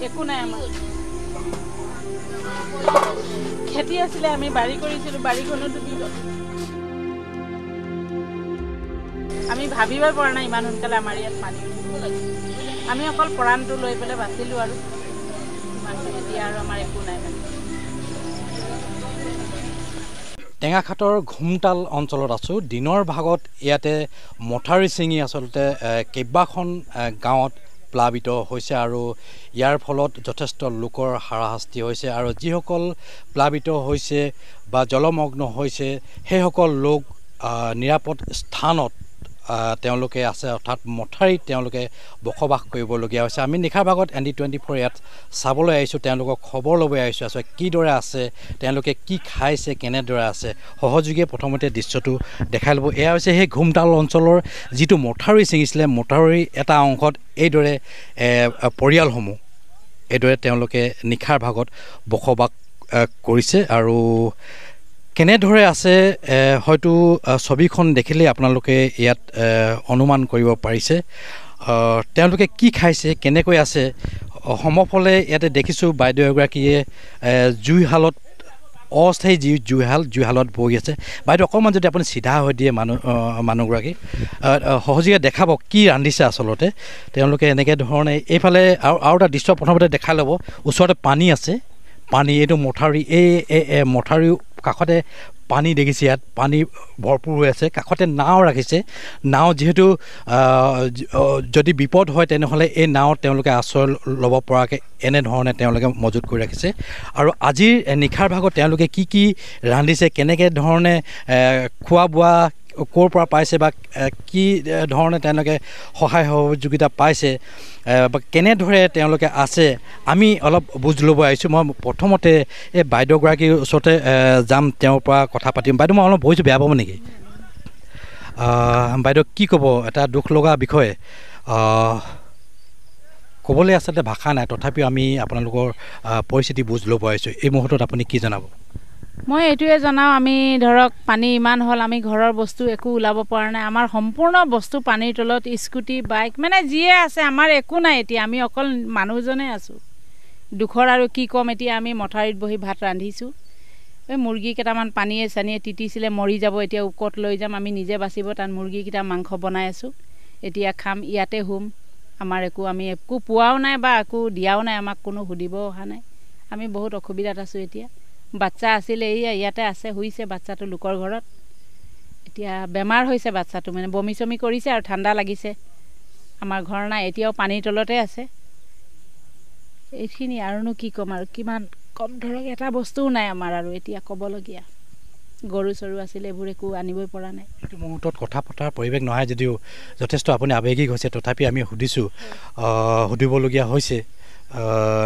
একো নাই আমাৰ খেতি আছিলে আমি বাৰী কৰিছিলোঁ বাৰীখনো ডুবি গ'ল আমি ভাবিবই পৰা নাই ইমান সোনকালে আমাৰ ইয়াত পানী আমি অকল পৰাণটো লৈ পেলাই বাচিলোঁ আৰু ইমানখিনি এতিয়া আৰু আমাৰ একো নাই মানে টেঙাখাটৰ ঘুমতাল অঞ্চলত আছোঁ দিনৰ ভাগত ইয়াতে মথাউৰি ছিঙি আচলতে কেইবাখন গাঁৱত প্লাবিত হৈছে আৰু ইয়াৰ ফলত যথেষ্ট লোকৰ হাৰাশাস্তি হৈছে আৰু যিসকল প্লাবিত হৈছে বা জলমগ্ন হৈছে সেইসকল লোক নিৰাপদ স্থানত তেওঁলোকে আছে অৰ্থাৎ মথাউৰিত তেওঁলোকে বসবাস কৰিবলগীয়া হৈছে আমি নিশাৰ ভাগত ND24 ইয়াত চাবলৈ আহিছোঁ তেওঁলোকক খবৰ ল'বলৈ আহিছোঁ আচলতে কিদৰে আছে তেওঁলোকে কি খাইছে কেনেদৰে আছে সহযোগীয়ে প্ৰথমতে দৃশ্যটো দেখাই ল'ব এয়া হৈছে সেই ঘুমতাল অঞ্চলৰ যিটো মথাউৰি ছিঙিছিলে মথাউৰি এটা অংশত এইদৰে পৰিয়ালসমূহ এইদৰে তেওঁলোকে নিশাৰ ভাগত বসবাস কৰিছে আৰু কেনেদৰে আছে হয়তো ছবিখন দেখিলে আপোনালোকে ইয়াত অনুমান কৰিব পাৰিছে তেওঁলোকে কি খাইছে কেনেকৈ আছে সমফলে ইয়াতে দেখিছোঁ বাইদেউ এগৰাকীয়ে জুইশালত অস্থায়ী জুইশালত বহি আছে বাইদেউ অকণমান যদি আপুনি চিধা হৈ দিয়ে মানুহগৰাকী সহযোগে দেখাব কি ৰান্ধিছে আচলতে তেওঁলোকে এনেকৈ ধৰণে এইফালে আৰু এটা দৃশ্য প্ৰথমতে দেখাই ল'ব ওচৰতে পানী আছে পানী এইটো মথাউৰি এই মথাউৰি কাষতে পানী দেখিছে ইয়াত পানী ভৰপূৰ হৈ আছে কাষতে নাও ৰাখিছে নাও যিহেতু যদি বিপদ হয় তেনেহ'লে এই নাৱত তেওঁলোকে আশ্ৰয় ল'ব পৰাকৈ এনেধৰণে তেওঁলোকে মজুত কৰি ৰাখিছে আৰু আজিৰ নিশাৰ ভাগত তেওঁলোকে কি ৰান্ধিছে কেনেকৈ ধৰণে খোৱা বোৱা ক'ৰ পৰা পাইছে বা কি ধৰণে তেওঁলোকে সহায় সহযোগিতা পাইছে বা কেনেদৰে তেওঁলোকে আছে আমি অলপ বুজ ল'ব আহিছোঁ মই প্ৰথমতে এই বাইদেউগৰাকীৰ ওচৰতে যাম তেওঁৰ পৰা কথা পাতিম বাইদেউ মই অলপ ভইচটো বেয়া পাব নেকি বাইদেউ কি ক'ব এটা দুখ লগা বিষয় ক'বলৈ আচলতে ভাষা নাই তথাপিও আমি আপোনালোকৰ পৰিস্থিতি বুজ ল'ব আহিছোঁ এই মুহূৰ্তত আপুনি কি জনাব মই এইটোৱে জনাওঁ আমি ধৰক পানী ইমান হ'ল আমি ঘৰৰ বস্তু একো ওলাব পৰা নাই আমাৰ সম্পূৰ্ণ বস্তু পানীৰ তলত স্কুটি বাইক মানে যিয়ে আছে আমাৰ একো নাই এতিয়া আমি অকল মানুহজনে আছোঁ দুখৰ আৰু কি ক'ম এতিয়া আমি মথাউৰিত বহি ভাত ৰান্ধিছোঁ এই মুৰ্গী কেইটামান পানীয়ে চানীয়ে তিতিছিলে মৰি যাব এতিয়া উকত লৈ যাম আমি নিজে বাচিব তাত মুৰ্গীকেইটা মাংস বনাই আছোঁ এতিয়া খাম ইয়াতে শুম আমাৰ আমি একো পোৱাও নাই বা একো দিয়াও নাই আমাক কোনো সুধিবও অহা নাই আমি বহুত অসুবিধাত আছোঁ এতিয়া বাচ্চা আছিলে ইয়াতে আছে শুইছে বাচ্চাটো লোকৰ ঘৰত এতিয়া বেমাৰ হৈছে বাচ্চাটো মানে বমি চমি কৰিছে আৰু ঠাণ্ডা লাগিছে আমাৰ ঘৰ নাই এতিয়াও পানীৰ তলতে আছে এইখিনি আৰুনো কি ক'ম আৰু কিমান কম ধৰক এটা বস্তুও নাই আমাৰ আৰু এতিয়া ক'বলগীয়া গৰু চৰু আছিলে এইবোৰ একো আনিবই পৰা নাই এইটো মুহূৰ্তত কথা পতাৰ পৰিৱেশ নহয় যদিও যথেষ্ট আপুনি আৱেগিক হৈছে তথাপি আমি সুধিবলগীয়া হৈছে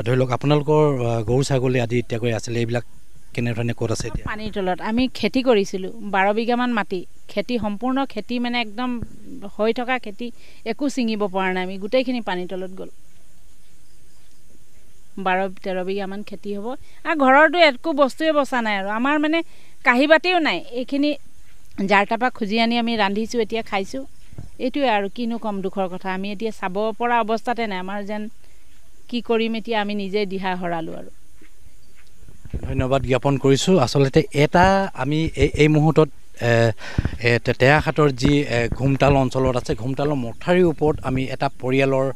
ধৰি লওক আপোনালোকৰ গৰু ছাগলী আদি ইত্যাদি আছিলে এইবিলাক কেনেধৰণে ক'ত আছে এতিয়া পানীৰ তলত আমি খেতি কৰিছিলোঁ 12 বিঘামান মাটি খেতি সম্পূৰ্ণ খেতি মানে একদম হৈ থকা খেতি একো ছিঙিব পৰা নাই আমি গোটেইখিনি পানীৰ তলত গ'ল 12-13 বিঘামান খেতি হ'ব আৰু ঘৰৰতো একো বস্তুৱে বচা নাই আৰু আমাৰ মানে কাঁহী বাতিও নাই এইখিনি জাৰ তাৰপৰা খুজি আনি আমি ৰান্ধিছোঁ এতিয়া খাইছোঁ এইটোৱে আৰু কিনো কম দুখৰ কথা আমি এতিয়া চাব পৰা অৱস্থাতে নাই আমাৰ যেন কি কৰিম এতিয়া আমি নিজে দিহা হৰালোঁ আৰু ধন্যবাদ জ্ঞাপন কৰিছোঁ আচলতে এটা আমি এই মুহূৰ্তত টেঙাখাটৰ যি ঘুমতাল অঞ্চলত আছে ঘুমতালৰ মথাউৰিৰ ওপৰত আমি এটা পৰিয়ালৰ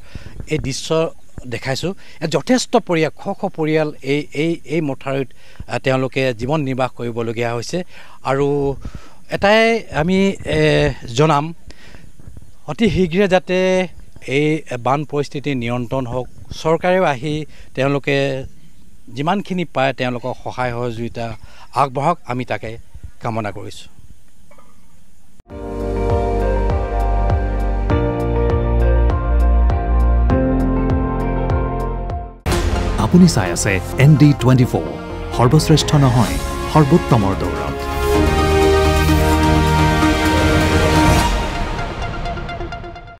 এই দৃশ্য দেখাইছোঁ যথেষ্ট পৰিয়াল শ পৰিয়াল এই মথাউৰিত তেওঁলোকে জীৱন নিৰ্বাহ কৰিবলগীয়া হৈছে আৰু এটাই আমি জনাম অতি শীঘ্ৰে যাতে এই বান পৰিস্থিতি নিয়ন্ত্ৰণ হওক চৰকাৰেও আহি তেওঁলোকে যিমানখিনি পায় তেওঁলোকক সহায় সহযোগিতা আগবঢ়াওক আমি তাকে কামনা কৰিছোঁ আপুনি চাই আছে ND24 সৰ্বশ্ৰেষ্ঠ নহয় সৰ্বোত্তমৰ দৌৰত